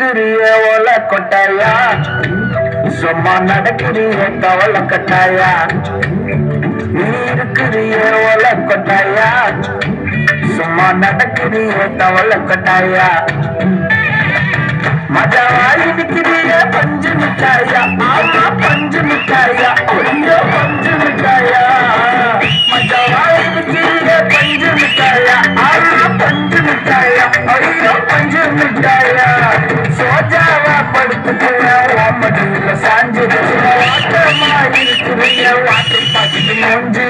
இருக்கிறிய ஓல கொட்டாயா, சும்மா நடக்கிறிய கவல கட்டாயா. நீ இருக்கிறிய ஓல கொட்டாயா, சும்மா நடக்கிறிய கவல கட்டாயா. மஜாவாய் இருக்கிறிய பஞ்சு மிட்டாயா, ஆமா பஞ்சு மிட்டாயா, ஐயோ பஞ்சு மிட்டாயா. மஜாவாய் இருக்கிறிய பஞ்சு மிட்டாயா, ஆமா பஞ்சு மிட்டாயா, ஐயோ பஞ்சு மிட்டாயா. சோஜாவா படுத்துக்கிற ஓமடியில சாஞ்சு வாட்டமா இருக்கிறிய வாட்டர் பாக்கெட் மூஞ்சு.